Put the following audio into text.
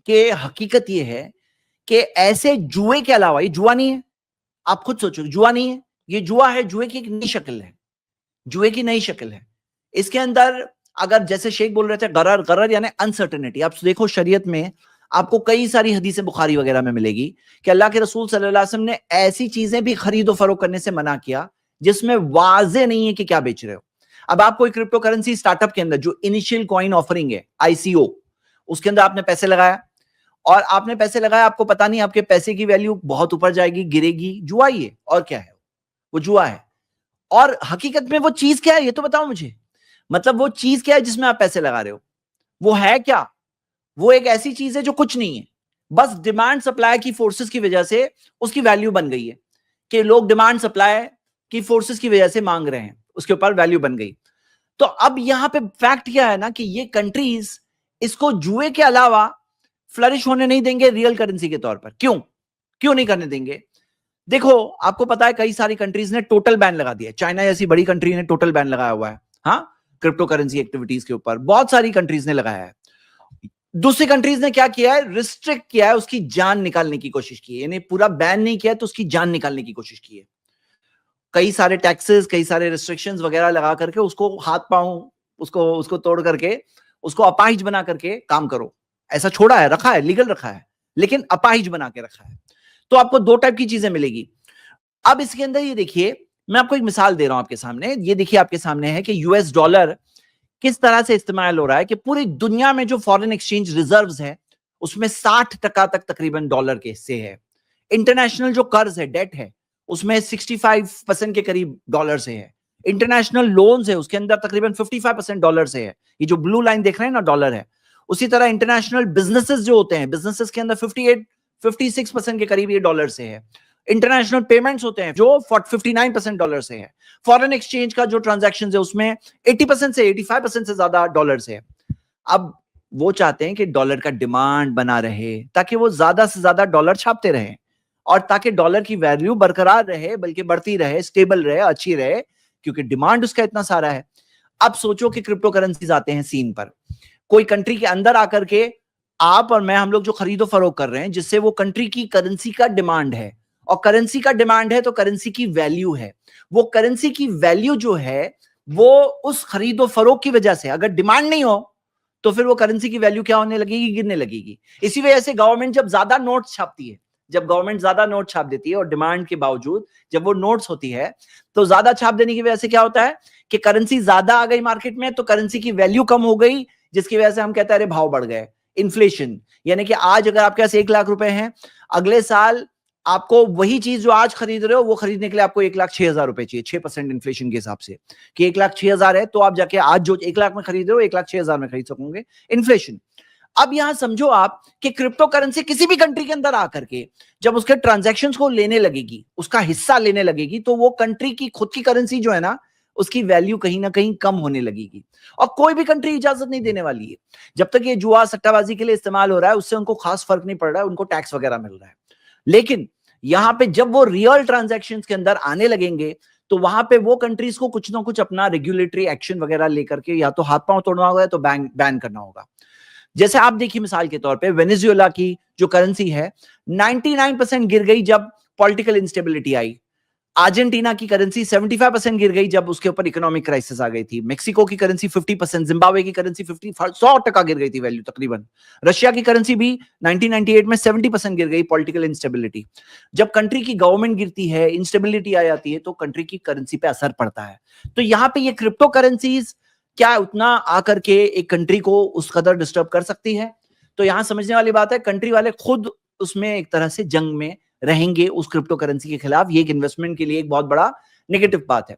कि हकीकत ये है कि ऐसे जुए के अलावा, ये जुआ नहीं है, आप खुद सोचो, जुआ नहीं है, ये जुआ है, जुए की एक नई शक्ल है, जुए की नई शक्ल है। इसके अंदर अगर जैसे शेख बोल रहे थे गरर, गरर यानी अनसर्टेनिटी। आप देखो शरीयत में आपको कई सारी हदीसें बुखारी वगैरह में मिलेगी कि अल्लाह के रसूल सल्लल्लाहु अलैहि वसल्लम ने ऐसी चीजें भी खरीदो फरोख्त करने से मना किया जिसमें वाजे नहीं है कि क्या बेच रहे हो। अब आप कोई क्रिप्टो करेंसी स्टार्टअप के अंदर जो इनिशियल कॉइन ऑफरिंग है, आईसीओ, उसके अंदर आपने पैसे लगाया और आपने पैसे लगाया, आपको पता नहीं आपके पैसे की वैल्यू बहुत ऊपर जाएगी, गिरेगी, जुआ ही है और क्या है, वो जुआ है। और हकीकत में वो चीज क्या है ये तो बताओ मुझे, मतलब वो चीज क्या है जिसमें आप पैसे लगा रहे हो, वो है क्या? वो एक ऐसी चीज है जो कुछ नहीं है, बस डिमांड सप्लाई की फोर्सेस की वजह से उसकी वैल्यू बन गई है कि लोग डिमांड सप्लाई की फोर्सेस की वजह से मांग रहे हैं, उसके ऊपर वैल्यू बन गई। तो अब यहां पे फैक्ट क्या है ना कि ये कंट्रीज इसको जुए के अलावा फ्लरिश होने नहीं देंगे रियल करेंसी के तौर पर। क्यों क्यों नहीं करने देंगे? देखो आपको पता है कई सारी कंट्रीज ने टोटल बैन लगा दिया, चाइना जैसी बड़ी कंट्री ने टोटल बैन लगाया हुआ है, हाँ, क्रिप्टो करेंसी एक्टिविटीज के ऊपर बहुत सारी कंट्रीज ने लगाया है। दूसरी कंट्रीज ने क्या किया है, रिस्ट्रिक्ट किया है, उसकी जान निकालने की कोशिश की है, यानी पूरा बैन नहीं किया तो उसकी जान निकालने की कोशिश की है। कई सारे टैक्सेस, कई सारे रिस्ट्रिक्शंस वगैरह लगा करके उसको हाथ पांव उसको उसको तोड़ करके उसको अपाहिज बना करके काम करो, ऐसा छोड़ा है, रखा है, लीगल रखा है, लेकिन अपाहिज बना के रखा है। तो आपको दो टाइप की चीजें मिलेगी। अब इसके अंदर ये देखिए, मैं आपको एक मिसाल दे रहा हूं आपके सामने, ये देखिए आपके सामने है कि यूएस डॉलर किस तरह से इस्तेमाल हो रहा है कि पूरी दुनिया में जो फॉरेन एक्सचेंज रिजर्व्स है उसमें 60% तक तकरीबन डॉलर के हिस्से है। इंटरनेशनल जो कर्ज है, डेट है, उसमें 65% के करीब डॉलर से है। इंटरनेशनल लोन्स है उसके अंदर तकरीबन 55% डॉलर से है। ये जो ब्लू लाइन देख रहे हैं ना, डॉलर है। उसी तरह इंटरनेशनल बिजनेसेस जो होते हैं, बिजनेसेस के अंदर 56% के करीब ये डॉलर से है। इंटरनेशनल पेमेंट्स होते हैं जो 59% डॉलर से है। फॉरेन एक्सचेंज का जो ट्रांजैक्शन है उसमें 80% से 85% से ज्यादा डॉलर से है। अब वो चाहते हैं कि डॉलर का डिमांड बना रहे ताकि वो ज्यादा से ज्यादा डॉलर छापते रहें और ताकि डॉलर की वैल्यू बरकरार रहे, बल्कि बढ़ती रहे, स्टेबल रहे, अच्छी रहे, क्योंकि डिमांड उसका इतना सारा है। अब सोचो कि क्रिप्टो करेंसीज आते हैं सीन पर, कोई कंट्री के अंदर आकर के आप और मैं, हम लोग जो खरीदो फरोख्त कर रहे हैं, जिससे वो कंट्री की करेंसी का डिमांड है, और करेंसी का डिमांड है तो करेंसी की वैल्यू है। वो करेंसी की वैल्यू जो है वो उस खरीदो फरोख्त की वजह से, अगर डिमांड नहीं हो तो फिर वो करेंसी की वैल्यू क्या होने लगेगी, गिरने लगेगी। इसी वजह से गवर्नमेंट जब ज्यादा नोट्स छापती है, जब गवर्नमेंट ज्यादा नोट छाप देती है और डिमांड के बावजूद जब वो नोट्स होती है तो ज्यादा छाप देने की वजह से क्या होता है कि करेंसी ज्यादा आ गई मार्केट में तो करेंसी की वैल्यू कम हो गई, जिसकी वजह से हम कहते हैं अरे भाव बढ़ गए, इन्फ्लेशन। यानी कि आज अगर आपके पास 1 लाख रुपए हैं, अगले साल आपको वही चीज जो आज खरीद रहे हो वो खरीदने के लिए आपको 1,06,000 रुपए चाहिए, 6% इन्फ्लेशन के हिसाब से, कि 1,06,000 है तो आप जाके आज जो 1 लाख में खरीद रहे हो 1,06,000 में खरीद सकोगे, इन्फ्लेशन। अब यहां समझो आप कि क्रिप्टो करेंसी किसी भी कंट्री के अंदर आकर के जब उसके ट्रांजैक्शंस को लेने लगेगी, उसका हिस्सा लेने लगेगी, तो वो कंट्री की खुद की करेंसी जो है ना, उसकी वैल्यू कहीं ना कहीं कम होने लगेगी। और कोई भी कंट्री इजाजत नहीं देने वाली है। जब तक ये जुआ सट्टाबाजी के लिए इस्तेमाल हो रहा है उससे उनको खास फर्क नहीं पड़ रहा है, उनको टैक्स वगैरह मिल रहा है। लेकिन यहां पे जब वो रियल ट्रांजैक्शंस के अंदर आने लगेंगे तो वहां पे वो कंट्रीज को कुछ ना कुछ अपना रेगुलेटरी एक्शन वगैरह लेकर के या तो हाथ पांव तोड़ना होगा या तो बैन करना होगा। जैसे आप देखिए मिसाल के तौर पे वेनेजुएला की जो करेंसी है 99% गिर गई जब पॉलिटिकल इंस्टेबिलिटी आई। अर्जेंटीना की करेंसी 75% गिर गई जब उसके ऊपर इकोनॉमिक क्राइसिस आ गई थी। मेक्सिको की करेंसी 50%, जिम्बाब्वे की करेंसी 100% गिर गई थी वैल्यू तकरीबन। रशिया की करेंसी भी 1998 में 70% गिर गई, पॉलिटिकल इंस्टेबिलिटी। जब कंट्री की गवर्नमेंट गिरती है, इंस्टेबिलिटी आ जाती है, तो कंट्री की करेंसी पे असर पड़ता है। तो यहां पे ये क्रिप्टो करेंसीज क्या उतना आकर के एक कंट्री को उस कदर डिस्टर्ब कर सकती है? तो यहां समझने वाली बात है, कंट्री वाले खुद उसमें एक तरह से जंग में रहेंगे उस क्रिप्टो करेंसी के खिलाफ। ये एक इन्वेस्टमेंट के लिए एक बहुत बड़ा नेगेटिव बात है।